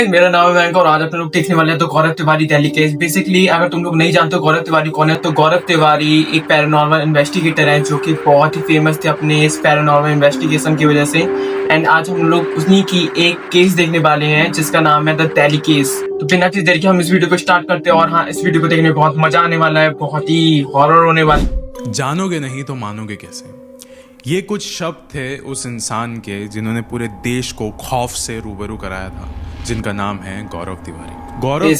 मेरा नाम है मयंक और आज अपन लोग देखने वाले हैं तो गौरव तिवारी दिल्ली केस। बेसिकली अगर तुम लोग नहीं जानते हो गौरव तिवारी कौन है, तो गौरव तिवारी एक पैरानॉर्मल इन्वेस्टिगेटर है जो कि बहुत ही फेमस थे अपने इस पैरानॉर्मल इन्वेस्टिगेशन की वजह से। एंड आज हम लोग उन्हीं की एक केस देखने वाले हैं जिसका नाम है द दिल्ली केस। तो बिना किसी देर के हम इस वीडियो को स्टार्ट करते हैं। और हाँ, इस वीडियो को देखने में बहुत मजा आने वाला है, बहुत ही हॉरर होने वाला। जानोगे नहीं तो मानोगे कैसे। ये कुछ शब्द थे उस इंसान के जिन्होंने पूरे देश को खौफ से रूबरू कराया था, जिनका नाम है गौरव तिवारी। गौरव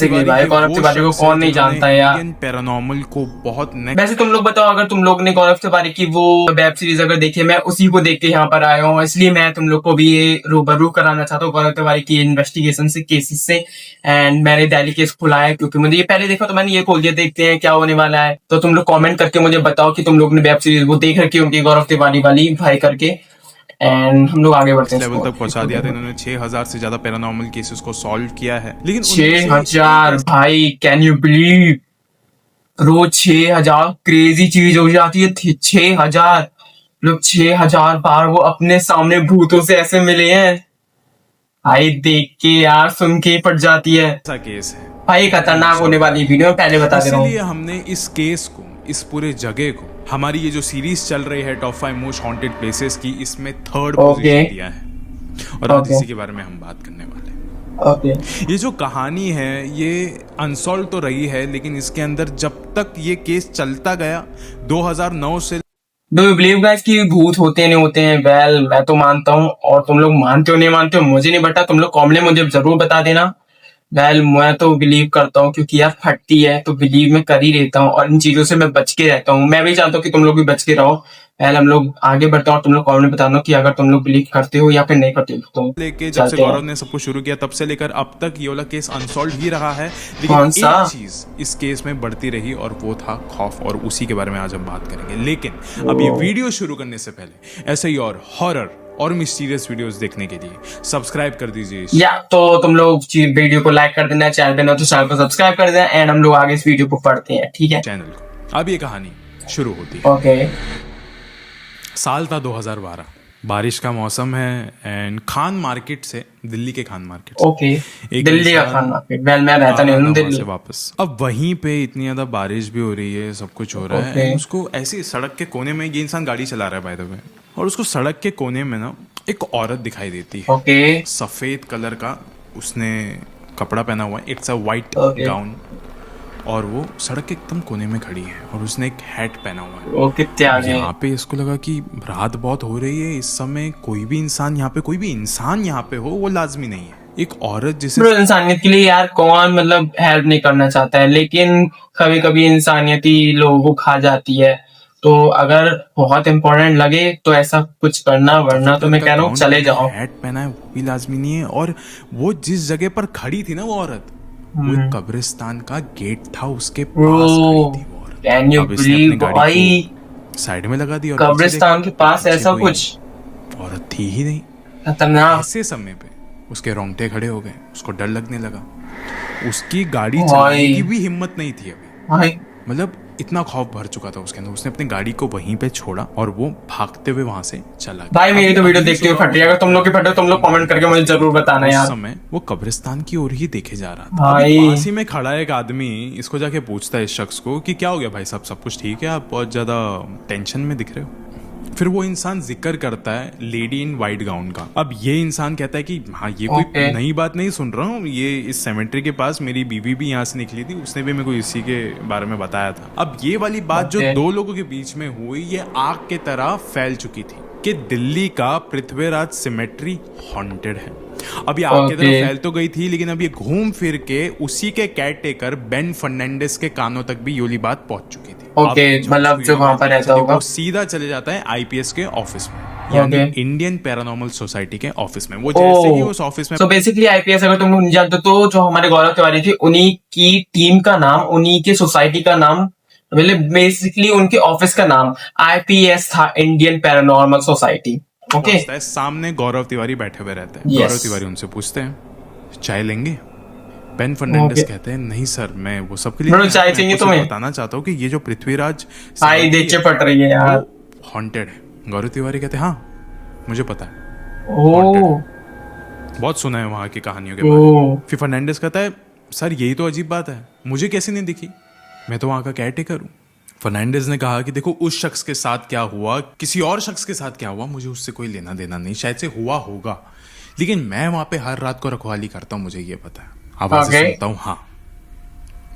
तिवारी को कौन नहीं जानता है यार। पैरानॉर्मल को बहुत वैसे तुम लोग बताओ, अगर तुम लोग ने गौरव तिवारी की वो वेब सीरीज अगर देखी है, मैं उसी को देख के यहाँ पर आया हूँ, इसलिए मैं तुम लोग को भी ये रूबरू कराना चाहता हूँ गौरव तिवारी की इन्वेस्टिगेशन से, केसेस से। एंड मैंने दिल्ली केस खुला है क्योंकि मुझे ये पहले देखा तो मैंने ये खोल दिया, देखते हैं क्या होने वाला है। तो तुम लोग कॉमेंट करके मुझे बताओ कि तुम लोग ने वेब सीरीज वो देख रखी होगी गौरव तिवारी वाली भाई करके। एंड हम लोग आगे बढ़ते हैं। लेवल तक पहुंचा दिया था इन्होंने। 6000 से ज्यादा पैरानॉर्मल केसेस को सॉल्व किया है, लेकिन 6000 भाई, कैन यू बिलीव? रोज 6000 क्रेजी चीज हो जाती है। 6000 लोग 6000 बार वो अपने सामने भूतों से ऐसे मिले हैं भाई। देख के यार सुन के पड़ जाती है। ऐसा केस है भाई, खतरनाक होने वाली वीडियो में पहले बता दे रहा हूँ। इसलिए हमने इस केस को, इस पूरे जगह को, हमारी ये जो सीरीज चल रही है टॉप 5 मोस्ट हॉन्टेड प्लेसेस की, इसमें 3rd पोजीशन दिया है। और आज इसी के बारे में हम बात करने वाले हैं। ये जो कहानी है ये अनसॉल्व तो रही है, लेकिन इसके अंदर जब तक ये केस चलता गया 2009 से। डू यू बिलीव गाइस कि भूत होते नहीं होते हैं? वेल, मैं तो मानता हूँ, और तुम लोग मानते हो नहीं मानते हो मुझे नहीं बता। तुम लोग कॉमेंट में मुझे जरूर बता देना। वेल, मैं तो बिलीव करता हूँ क्योंकि यार फटती है तो बिलीव में कर ही रहता हूँ, और इन चीजों से मैं बच के रहता हूँ। मैं भी चाहता हूँ कि तुम लोग भी बच के रहो। वेल, हम लोग आगे बढ़ते हैं और तुम लोग कॉमेंट में बताना कि अगर तुम लोग बिलीव करते हो या फिर नहीं करते हो। तो लेके जब से गौरव ने सब कुछ शुरू किया तब से लेकर अब तक ये वाला केस अनसॉल्व ही रहा है, लेकिन एक चीज इस केस में बढ़ती रही और वो था खौफ, और उसी के बारे में आज हम बात करेंगे। लेकिन अब ये वीडियो शुरू करने से पहले ऐसे ही और हॉरर और मिस्टीरियस वीडियोस देखने के लिए सब्सक्राइब कर दीजिए। या तो तुम लोग वीडियो को लाइक कर देना, चैनल पे ना तो चैनल को सब्सक्राइब कर देना। एंड हम लोग आगे इस वीडियो को पढ़ते हैं, ठीक है? चैनल को। अब ये कहानी शुरू होती है। ओके। साल था 2012, बारिश का मौसम है एंड खान मार्केट से, दिल्ली के खान मार्केट से, ओके, दिल्ली का खान मार्केट। वेल, मैं रहता नहीं हूँ दिल्ली से वापस। अब वहीं पे इतनी ज्यादा बारिश भी हो रही है, सब कुछ हो रहा है। उसको ऐसी सड़क के कोने में, ये इंसान गाड़ी चला रहा है बाय द वे, और उसको सड़क के कोने में ना एक औरत दिखाई देती है। ओके। सफेद कलर का उसने कपड़ा पहना हुआ है, इट्स अ वाइट गाउन, और वो सड़क के एकदम कोने में खड़ी है और उसने एक हैट पहना हुआ है। ओके, यहाँ पे इसको लगा कि रात बहुत हो रही है, इस समय कोई भी इंसान यहाँ पे हो वो लाजमी नहीं है। एक औरत जिसे इंसानियत के लिए यार कौन मतलब हेल्प नहीं करना चाहता है, लेकिन कभी कभी इंसानियत ही लोगों को खा जाती है। तो अगर बहुत इम्पोर्टेंट लगे तो ऐसा कुछ करना, वरना तो मैं कह रहा हूँ चले जाओ। हैट पहना है वो भी लाजमी नहीं है। और वो जिस जगह पर खड़ी थी ना वो औरत, वो एक कब्रिस्तान का गेट था, उसके पास खड़ी थी वो औरत। कैन यू बिलीव भाई? साइड में लगा दी और कब्रिस्तान के पास ऐसा कुछ औरत थी ही नहीं। खतरनाक। ऐसे समय पे उसके रोंगटे खड़े हो गए, उसको डर लगने लगा। उसकी गाड़ी चलाने की भी हिम्मत नहीं थी अभी, मतलब इतना खौफ भर चुका था उसके अंदर। उसने अपनी गाड़ी को वहीं पे छोड़ा और वो भागते हुए वहां से चला गया। भाई, मेरी तो वीडियो देखते हुए फट रही है। अगर तुम लोग की फटे तुम लोग कमेंट करके मुझे जरूर बताना यार। उस समय वो कब्रिस्तान की ओर ही देखे जा रहा था। पास ही में खड़ा एक आदमी इसको जाके पूछता है इस शख्स को कि क्या हो गया भाई साहब, सब कुछ ठीक है? आप बहुत ज्यादा टेंशन में दिख रहे हो। फिर वो इंसान जिक्र करता है लेडी इन वाइट गाउन का। अब ये इंसान कहता है कि हाँ, ये कोई नई बात नहीं सुन रहा हूँ, ये इस सेमेट्री के पास मेरी बीवी भी यहाँ से निकली थी, उसने भी मेरे को इसी के बारे में बताया था। अब ये वाली बात जो दो लोगों के बीच में हुई, ये आग के तरह फैल चुकी थी कि दिल्ली का पृथ्वीराज सेमेट्री हॉन्टेड है। अब ये आग की तरफ फैल तो गई थी, लेकिन अब ये घूम फिर के उसी के केयरटेकर बेन फर्नांडिस के कानों तक भी ये बात पहुंच चुकी थी। मतलब जो वहां पर रहता होगा, वो सीधा चले जाता है आईपीएस के ऑफिस में, यानी इंडियन पैरानॉर्मल सोसाइटी के ऑफिस में। वो जैसे ही उस ऑफिस में, सो बेसिकली आईपीएस, अगर तुम लोग नहीं जानते तो जो हमारे गौरव तिवारी थे, उन्हीं की टीम का नाम, उन्हीं के सोसाइटी का नाम, मतलब बेसिकली उनके ऑफिस का नाम आईपीएस था, इंडियन पैरानॉर्मल सोसाइटी। ओके। सामने गौरव तिवारी बैठे हुए रहते हैं। गौरव तिवारी उनसे पूछते हैं चाय लेंगे? बेन फर्नांडिस कहते हैं नहीं सर, मैं वो सबके लिए चाय चाहिए तुम्हें। बताना चाहता हूँ कि ये जो पृथ्वीराज देखे पट रही है यार, हॉन्टेड है। गौरव तिवारी कहते हैं हाँ मुझे पता है। बहुत सुना है वहाँ की कहानियों के बारे में। फिर फर्नांडिस कहता है सर यही तो अजीब बात है, मुझे कैसे नहीं दिखी, मैं तो वहाँ का केयरटेकर हूँ। फर्नांडिस ने कहा कि देखो उस शख्स के साथ क्या हुआ, किसी और शख्स के साथ क्या हुआ, मुझे उससे कोई लेना देना नहीं, शायद से हुआ होगा, लेकिन मैं वहाँ पे हर रात को रखवाली करता हूँ, मुझे ये पता है, आवाज़ें सुनता हूँ, हाँ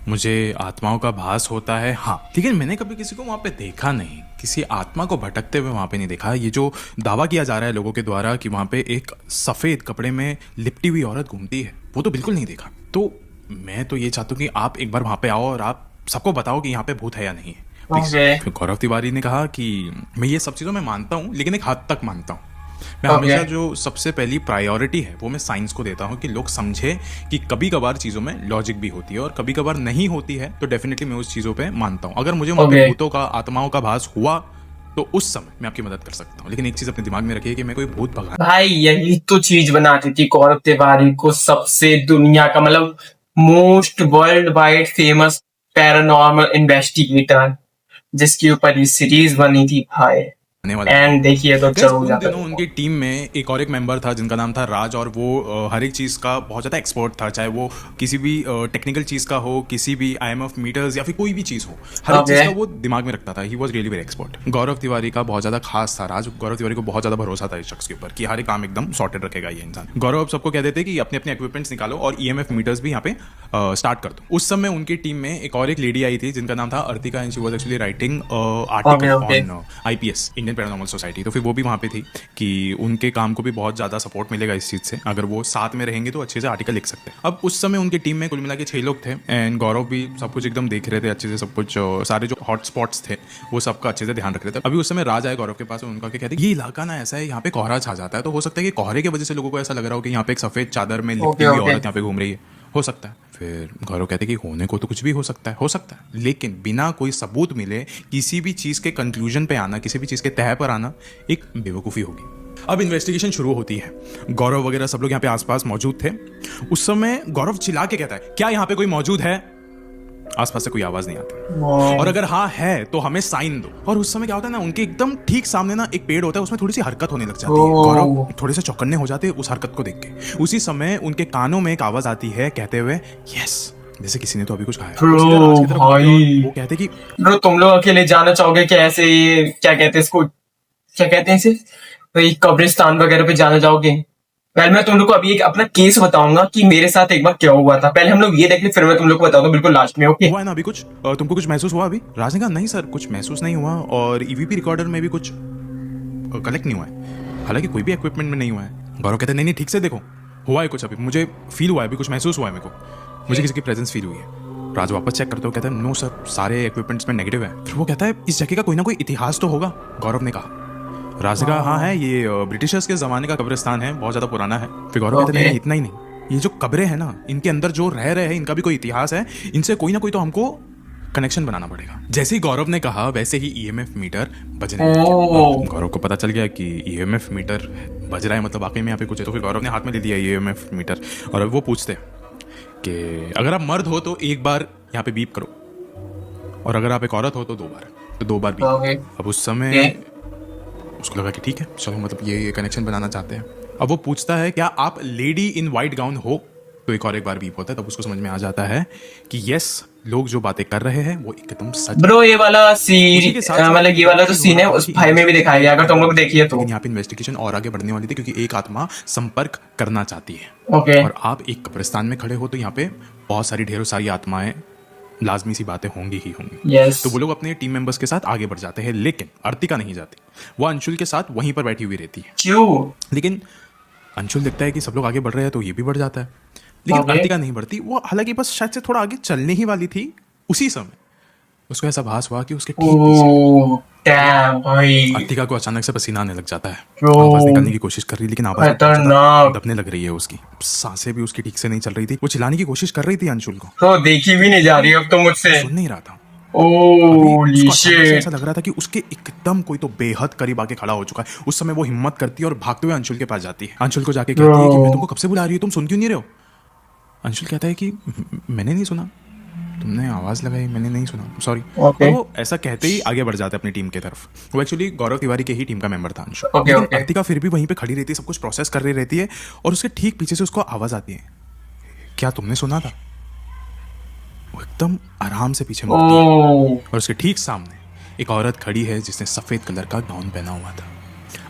मुझे आत्माओं का भास होता है, हाँ, लेकिन मैंने कभी किसी को वहाँ पे देखा नहीं, किसी आत्मा को भटकते हुए वहाँ पे नहीं देखा। ये जो दावा किया जा रहा है लोगों के द्वारा कि वहाँ पे एक सफ़ेद कपड़े में लिपटी हुई औरत घूमती है, वो तो बिल्कुल नहीं देखा। तो मैं तो ये चाहता हूँ कि आप एक बार वहाँ पे आओ और आप सबको बताओ कि यहाँ पे भूत है या नहीं है। फिर गौरव तिवारी ने कहा कि मैं ये सब चीज़ों में मानता हूँ, लेकिन एक हद तक मानता हूँ। मैं हमेशा जो सबसे पहली प्रायोरिटी है वो मैं साइंस को देता हूँ कि लोग समझे कि कभी कभार चीज़ों में लॉजिक भी होती है और कभी कभार नहीं होती है, तो डेफिनेटली मैं उस चीज़ों पे मानता हूँ। अगर मुझे वहाँ पे भूतों का, आत्माओं का भास हुआ तो उस समय मैं आपकी मदद कर सकता हूँ, लेकिन एक चीज़ अपने दिमाग में रखिए कि मैं कोई भूत भगा। भाई यही तो चीज बनाती थी गौरव तिवारी को सबसे दुनिया का मतलब most world wide famous paranormal investigator, जिसके ऊपर ये सीरीज बनी थी भाई। एंड देखिए तो चलो उन दिनों उनकी टीम में एक और एक मेंबर था जिनका नाम था राज, और वो हर एक चीज़ का बहुत ज़्यादा एक्सपर्ट था, चाहे वो किसी भी टेक्निकल चीज़ का हो, किसी भी IMF मीटर्स या फिर कोई भी चीज़ हो, हर एक चीज़ का वो दिमाग में रखता था। He was really very expert. Gaurav Tiwari का बहुत ज़्यादा खास था राज, गौरव तिवारी को बहुत ज़्यादा भरोसा था इस शख्स के ऊपर कि हर एक काम एकदम सॉर्टेड रखेगा ये इंसान। गौरव अब सबको कह देते कि अपने अपने इक्विपमेंट्स निकालो और EMF मीटर्स भी यहाँ पे स्टार्ट कर दो। उस समय उनकी टीम में एक और एक लेडी आई थी जिनका नाम था Artika, and she was actually writing article on IPS, Indian paranormal society. तो फिर वो भी वहाँ पे थी कि उनके काम को भी बहुत ज़्यादा सपोर्ट मिलेगा इस चीज़ से, अगर वो साथ में रहेंगे तो अच्छे से आर्टिकल लिख सकते हैं। अब उस समय उनकी टीम में कुल मिला के 6 लोग थे, एंड गौरव भी सब कुछ एकदम देख रहे थे अच्छे से, सब कुछ सारे जो हॉट स्पॉट्स थे वो सबका अच्छे से ध्यान रख रहे थे। अभी उस समय राज आए गौरव के पास, उनका क्या कहते हैं ये इलाका ना ऐसा है, यहाँ पे कोहरा छा जाता है, तो हो सकता है कि कोहरे की वजह से लोगों को ऐसा लग रहा हो कि यहाँ पे एक सफ़ेद चादर में लिपटी हुई औरत यहाँ पे घूम रही है, हो सकता है। फिर गौरव कहते हैं कि होने को तो कुछ भी हो सकता है, लेकिन बिना कोई सबूत मिले किसी भी चीज़ के कंक्लूजन पे आना, किसी भी चीज़ के तह पर आना एक बेवकूफ़ी होगी। अब इन्वेस्टिगेशन शुरू होती है, गौरव वगैरह सब लोग यहाँ पे आसपास मौजूद थे। उस समय गौरव चिल्ला के कहता है क्या यहाँ पे कोई मौजूद है? आसपास से कोई आवाज नहीं आती, और अगर हाँ है तो हमें साइन दो। और उस समय क्या होता है ना, उनके एकदम ठीक सामने ना एक पेड़ होता है, उसमें थोड़ी सी हरकत होने लग जाती है। गौरव थोड़े से चौकन्ने हो जाते हैं उस हरकत को देख के। उसी समय उनके कानों में एक आवाज आती है कहते हुए यस, जैसे किसी ने तो अभी कुछ खाया। वो कहते कि ब्रो तुम लोग अकेले जाना चाहोगे क्या? ऐसे क्या कहते हैं इसको, क्या कहते हैं इसे, वही कब्रिस्तान वगैरह पे जाना चाहोगे? पहले मैं तुम लोग को अभी एक अपना केस बताऊंगा कि मेरे साथ एक बार क्या हुआ था। पहले हम लोग ये देख ले, फिर मैं तुम लोग को बताऊंगा बिल्कुल लास्ट में। ओके हुआ है ना अभी कुछ? तुमको कुछ महसूस हुआ अभी? राज ने कहा नहीं सर, कुछ महसूस नहीं हुआ, और EVP रिकॉर्डर में भी कुछ कलेक्ट नहीं हुआ है, हालांकि कोई भी इक्विपमेंट में नहीं हुआ है। गौरव कहते नहीं ठीक से देखो, हुआ है कुछ, अभी मुझे फील हुआ है, अभी कुछ महसूस हुआ है मेरे को, मुझे किसी की प्रेजेंस फील हुई है। राज वापस चेक करते हो कहता है नो सर, सारे इक्विपमेंट्स में नेगेटिव है। फिर वो कहता है इस जगह का कोई ना कोई इतिहास तो होगा। गौरव ने कहा, राज ने कहा हाँ है, ये ब्रिटिशर्स के ज़माने का कब्रिस्तान है, बहुत ज़्यादा पुराना है। फिर गौरव कहते हैं इतना ही नहीं, ये जो कब्रें हैं ना, इनके अंदर जो रह रहे हैं इनका भी कोई इतिहास है, इनसे कोई ना कोई तो हमको कनेक्शन बनाना पड़ेगा। जैसे ही गौरव ने कहा वैसे ही EMF मीटर बजने लगे। गौरव को पता चल गया कि EMF मीटर बज रहा है, मतलब वाकई में यहाँ पे कुछ है। तो फिर गौरव ने हाथ में ले लिया EMF मीटर, और अब वो पूछते कि अगर आप मर्द हो तो एक बार यहाँ पे बीप करो, और अगर आप एक औरत हो तो 2 बार, तो 2 बार बीप। अब उस समय उसको लगा कि ठीक है चलो, मतलब ये कनेक्शन बनाना चाहते हैं। अब वो पूछता है क्या आप लेडी इन वाइट गाउन हो, तो एक और एक बार बीप होता है। तब उसको समझ में आ जाता है कि यस, लोग जो बातें कर रहे हैं वो एकदम सच। ब्रो ये वाला सीन, मतलब ये वाला जो सीन है उस भाई में भी दिखाया गया, अगर तुम लोग देखिए तो। यहाँ पे इन्वेस्टिगेशन और आगे बढ़ने वाली थी क्योंकि एक आत्मा संपर्क करना चाहती है, और आप एक कब्रिस्तान में खड़े हो, तो यहाँ पे बहुत सारी ढेरों सारी आत्माएं, लाजमी सी बातें होंगी ही होंगी। तो वो लोग अपने टीम मेंबर्स के साथ आगे बढ़ जाते हैं, लेकिन अर्तिका नहीं जाती, वो अंशुल के साथ वहीं पर बैठी हुई रहती है। क्यों? लेकिन अंशुल देखता है कि सब लोग आगे बढ़ रहे हैं तो ये भी बढ़ जाता है, लेकिन अर्तिका नहीं बढ़ती। वो हालांकि बस शायद से थोड़ा आगे चलने ही वाली थी, उसी समय उसको ऐसा भास हुआ कि उसके ठीक पीछे अर्तिका को अचानक से पसीना आने लग जाता है। आवाज निकालने की कोशिश कर रही, लेकिन आवाज दबने लग रही है, उसकी सांसें भी उसकी ठीक से नहीं चल रही थी। वो चिल्लाने की कोशिश कर रही थी अंशुल को, तो देखी भी नहीं जा रही अब तो मुझसे, सुन नहीं रहा था। ऐसा लग रहा था कि उसके एकदम कोई तो बेहद करीब आके खड़ा हो चुका है। उस समय वो हिम्मत करती है और भागते हुए अंशुल के पास जाती है। अंशुल को जाके कहती है कि मैं तुमको कब से बुला रही हूँ, तुम सुन क्यों नहीं रहे हो? अंशुल कहता है कि मैंने नहीं सुना, तुमने आवाज लगाई, मैंने नहीं सुना, सॉरी। Okay. वो ऐसा कहते ही आगे बढ़ जाते अपनी टीम की तरफ। वो एक्चुअली गौरव तिवारी के ही टीम का मेंबर था अंशु। Okay, लेकिन okay. अर्तिका फिर भी वहीं पे खड़ी रहती है, सब कुछ प्रोसेस कर रही रहती है, और उसके ठीक पीछे से उसको आवाज आती है, क्या तुमने सुना था? वो एकदम आराम से पीछे मुड़ती है, Oh. और उसके ठीक सामने एक औरत खड़ी है जिसने सफेद कलर का गाउन पहना हुआ था।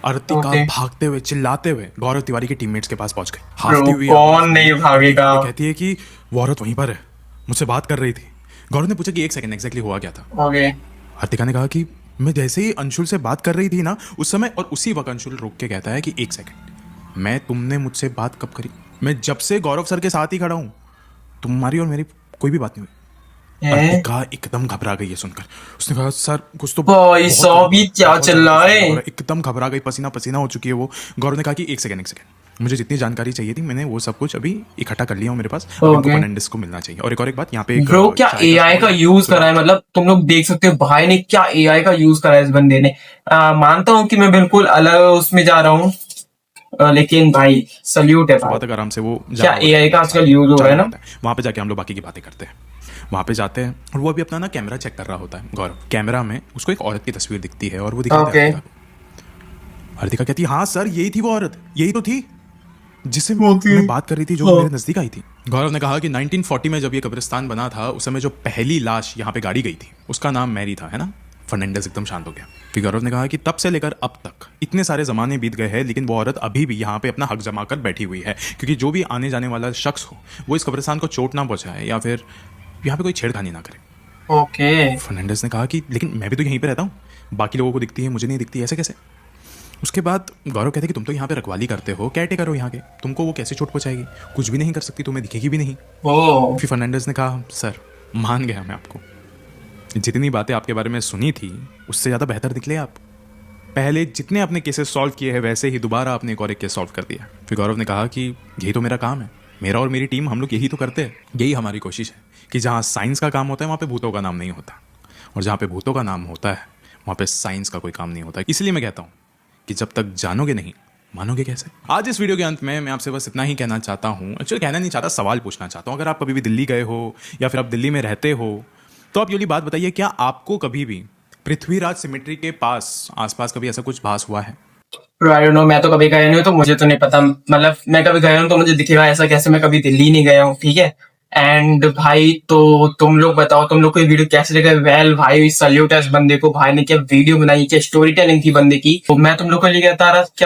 अर्तिका Okay. भागते हुए चिल्लाते हुए गौरव तिवारी के टीममेट्स के पास पहुंच गई, Bro, हाफती हुई कौन आवाज में। नहीं भागेगा? वो कहती है कि वो औरत वहीं पर है, मुझसे बात कर रही थी। गौरव ने पूछा कि एक सेकंड एग्जैक्टली हुआ क्या था। Okay. अर्तिका ने कहा कि मैं जैसे ही अंशुल से बात कर रही थी ना उस समय, और उसी वक्त अंशुल रुक के कहता है कि एक सेकंड, मैं तुमने मुझसे बात कब करी? मैं जब से गौरव सर के साथ ही खड़ा हूं, तुम्हारी और मेरी कोई भी बात नहीं हुई। अर्तिका एकदम घबरा गई है सुनकर। उसने कहा सर कुछ तो भाई बहुत साहब, ये क्या बहुत चल रहा है? एकदम घबरा गई, पसीना पसीना हो चुकी है वो। गौरव ने कहा कि एक सेकंड, मुझे जितनी जानकारी चाहिए थी मैंने वो सब कुछ अभी इकट्ठा कर लिया हूँ मेरे पास। अब इनको फर्नांडिस को मिलना चाहिए। और एक बात यहाँ पे ब्रो, क्या एआई का यूज करा है? मतलब तुम लोग देख सकते हो भाई ने क्या एआई का यूज करा है इस बंदे ने। मानता हूँ कि मैं बिल्कुल अलग उसमें जा रहा हूँ, लेकिन भाई सल्यूट है भाई। बात आराम से वो क्या एआई का आजकल यूज हो रहा है ना। वहां पे जाके हम लोग बाकी की बातें करते हैं। वहां पे जाते हैं और वो अभी अपना ना कैमरा चेक कर रहा होता है। गौरव कैमरा में उसको एक औरत की तस्वीर दिखती है और वो दिखाती है अर्तिका कहती है हाँ सर यही थी वो औरत, यही तो थी जिससे मैं बात कर रही थी, जो मेरे नजदीक आई थी। गौरव ने कहा कि 1940 में जब ये कब्रिस्तान बना था उस समय जो पहली लाश यहाँ पे गाड़ी गई थी उसका नाम मैरी था, है ना। फर्नांडिस एकदम शांत हो गया। फिर गौरव ने कहा कि तब से लेकर अब तक इतने सारे जमाने बीत गए हैं लेकिन वो औरत अभी भी यहाँ पे अपना हक जमा कर बैठी हुई है, क्योंकि जो भी आने जाने वाला शख्स हो वो इस कब्रिस्तान को चोट ना पहुंचाए या फिर यहाँ पे कोई छेड़खानी ना करे। ओके। फर्नांडिस ने कहा कि लेकिन मैं भी तो यहीं पे रहता हूँ, बाकी लोगों को दिखती है मुझे नहीं दिखती, ऐसे कैसे? उसके बाद गौरव कहते कि तुम तो यहाँ पे रखवाली करते हो, केयरटेकर हो यहाँ के, तुमको वो कैसे चोट पहुंचाएगी? कुछ भी नहीं कर सकती, तुम्हें दिखेगी भी नहीं। फिर फर्नांडिस ने कहा सर मान गया मैं आपको, जितनी बातें आपके बारे में सुनी थी उससे ज़्यादा बेहतर निकले आप। पहले जितने आपने केसेस सॉल्व किए हैं वैसे ही दोबारा आपने एक और एक केस सॉल्व कर दिया। फिर गौरव ने कहा कि यही तो मेरा काम है, मेरा और मेरी टीम हम लोग यही तो करते हैं, यही हमारी कोशिश है कि जहाँ साइंस का काम होता है वहाँ पे भूतों का नाम नहीं होता, और जहाँ पे भूतों का नाम होता है वहाँ पे साइंस का कोई काम नहीं होता। इसलिए मैं कहता हूँ कि जब तक जानोगे नहीं मानोगे कैसे। आज इस वीडियो के अंत में मैं आपसे बस इतना ही कहना चाहता हूँ, एक्चुअली कहना नहीं चाहता, सवाल पूछना चाहता हूँ। अगर आप कभी भी दिल्ली गए हो या फिर आप दिल्ली में रहते हो तो आप ये वाली बात बताइए, क्या आपको कभी भी पृथ्वीराज सिमेट्री के पास आसपास कभी ऐसा कुछ भास हुआ है? आई डोंट नो, मैं तो कभी गया नहीं हूँ तो मुझे तो नहीं पता। मतलब मैं कभी गया हूँ तो मुझे दिखेगा, ऐसा कैसे? मैं कभी दिल्ली नहीं गया हूँ, ठीक है। एंड भाई तो तुम लोग बताओ, तुम लोग को ये वीडियो कैसे लगा? वेल भाई सल्यूट है इस बंदे को, भाई ने क्या वीडियो बनाई, क्या स्टोरी टेलिंग थी बंदे की। तो मैं तुम लोग को लिए क्या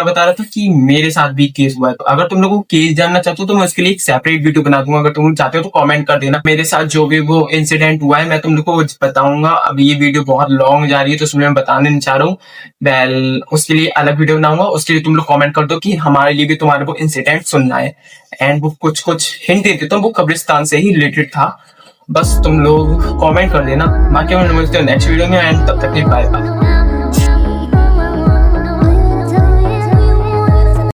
बता रहा था कि मेरे साथ भी केस हुआ है। तो अगर तुम लोग को केस जानना चाहते हो तो मैं उसके लिए एक सेपरेट वीडियो बना दूंगा। अगर तुम लोग चाहते हो तो कमेंट कर देना। मेरे साथ जो भी वो इंसिडेंट हुआ है मैं तुम लोग को बताऊंगा। अभी ये वीडियो बहुत लॉन्ग जा रही है तो इसलिए मैं बताने नहीं चाह रहा हूँ। वेल उसके लिए अलग वीडियो बनाऊंगा, उसके लिए तुम लोग कमेंट कर दो कि हमारे लिए भी तुम्हारे को इंसिडेंट सुनना है। एंड वो कुछ हिंट दे देता हूँ, वो कब्रिस्तान से ही रिलेटेड था। बस तुम लोग कमेंट कर देना। बाकी हम मिलते हैं नेक्स्ट वीडियो में, एंड तब तक के बाय बाय।